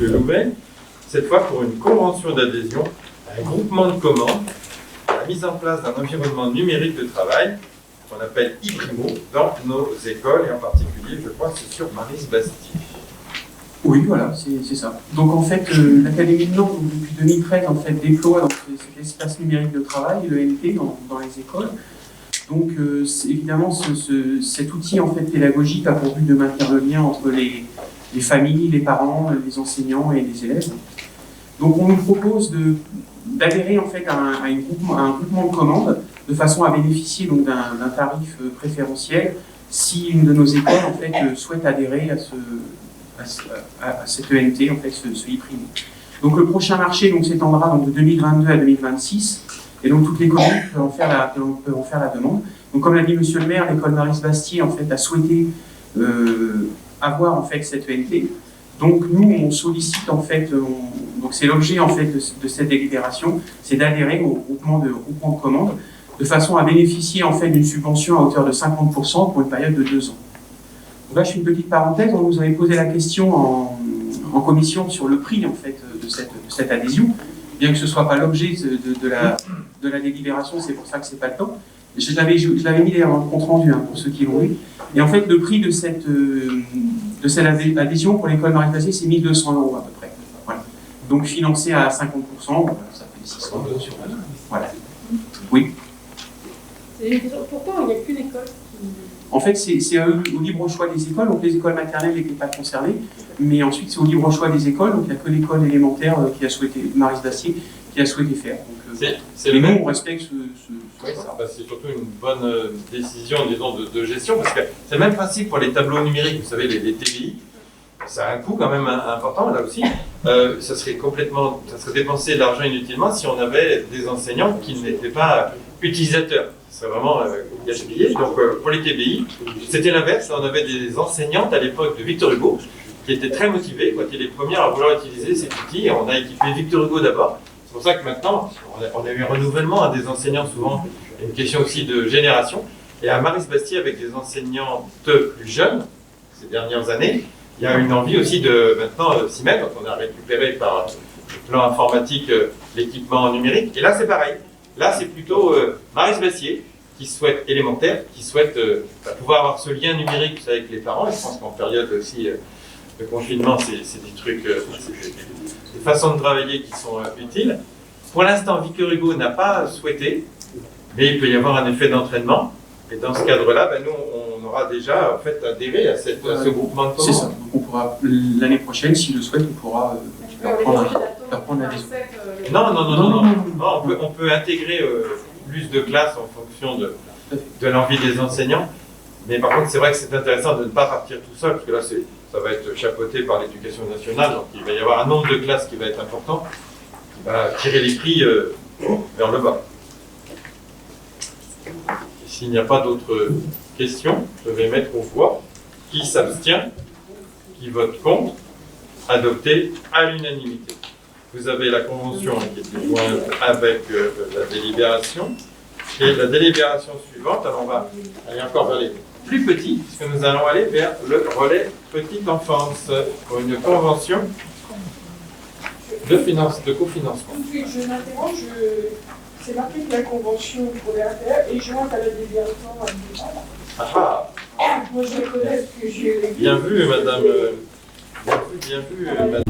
Louvet, cette fois pour une convention d'adhésion à un groupement de commandes, à la mise en place d'un environnement numérique de travail qu'on appelle Iprimo dans nos écoles, et en particulier, je crois, c'est sur Maris-Bastille. Oui, voilà, c'est ça. Donc en fait, l'Académie de Nantes, depuis 2013, en fait, déploie donc, cet espace numérique de travail, le NT, dans les écoles. Donc évidemment, cet outil en fait, pédagogique a pour but de maintenir le lien entre les familles, les parents, les enseignants et les élèves. Donc on nous propose d'adhérer en fait, à un groupement de commandes de façon à bénéficier d'un tarif préférentiel si une de nos écoles en fait, souhaite adhérer à cette ENT, en fait, ce e-primo. Donc le prochain marché s'étendra de 2022 à 2026, et donc toutes les communes peuvent en faire la demande. Donc comme l'a dit Monsieur le maire, l'école Maris-Bastille en fait, a souhaité avoir en fait, cette ENT. Donc nous, on sollicite en fait, donc c'est l'objet en fait, de cette délibération, c'est d'adhérer au groupement de commandes, de façon à bénéficier en fait, d'une subvention à hauteur de 50% pour une période de 2 ans. Là, je fais une petite parenthèse, on nous avait posé la question en commission sur le prix en fait, de cette adhésion, bien que ce ne soit pas l'objet de la délibération, c'est pour ça que ce n'est pas le temps. Je l'avais mis dans le compte rendu pour ceux qui l'ont lu. Et en fait, le prix de cette adhésion pour l'école Maris-Bastille, c'est 1 200 € à peu près. Voilà. Donc financé à 50%, voilà, ça fait 600 € sur l'année. Voilà. Oui. Pourquoi il n'y a qu'une école qui... En fait, c'est au libre choix des écoles, donc les écoles maternelles n'étaient pas concernées, mais ensuite c'est au libre choix des écoles, donc il n'y a que l'école élémentaire qui a souhaité, Maris-Bastille, qui a souhaité faire. Et nous, on respecte oui, c'est surtout une bonne décision, disons, de gestion, parce que c'est le même principe pour les tableaux numériques, vous savez, les TBI, ça a un coût quand même important, là aussi. Ça serait dépenser de l'argent inutilement si on avait des enseignants qui n'étaient pas utilisateurs. C'est vraiment gaspillé. Donc pour les TBI, c'était l'inverse. On avait des enseignantes à l'époque de Victor Hugo qui étaient très motivées, qui étaient les premières à vouloir utiliser cet outil. Et on a équipé Victor Hugo d'abord. C'est pour ça que maintenant, on a eu un renouvellement des enseignants, souvent. Il y a une question aussi de génération. Et à Maris-Bastille, avec des enseignantes plus jeunes, ces dernières années, il y a une envie aussi de maintenant s'y mettre. Donc on a récupéré par le plan informatique l'équipement numérique. Et là, c'est pareil. Là, c'est plutôt Maris-Bastille qui souhaite, élémentaire, qui souhaite pouvoir avoir ce lien numérique avec les parents. Et je pense qu'en période aussi de confinement, c'est des trucs, des façons de travailler qui sont utiles. Pour l'instant, Victor Hugo n'a pas souhaité, mais il peut y avoir un effet d'entraînement. Et dans ce cadre-là, nous, on aura déjà en fait, adhéré à ce groupement de commandes. C'est ça. Donc on pourra, l'année prochaine, s'il le souhaite, on pourra leur prendre l'adhésion. Non, on peut intégrer plus de classes en fonction de l'envie des enseignants. Mais par contre, c'est vrai que c'est intéressant de ne pas partir tout seul, parce que là, ça va être chapeauté par l'éducation nationale. Donc il va y avoir un nombre de classes qui va être important, qui va tirer les prix vers le bas. S'il n'y a pas d'autres questions, je vais mettre aux voix. Qui s'abstient? Qui vote contre? Adopté à l'unanimité. Vous avez la convention qui est jointe avec la délibération. Et la délibération suivante, alors on va aller encore vers les plus petits, puisque nous allons aller vers le relais petite enfance pour une convention de cofinancement. Je m'interroge, c'est marqué que la convention pour les APR est jointe à la délibération à Ah, moi je les connais parce que j'ai... bien vu, madame. Bien vu, madame.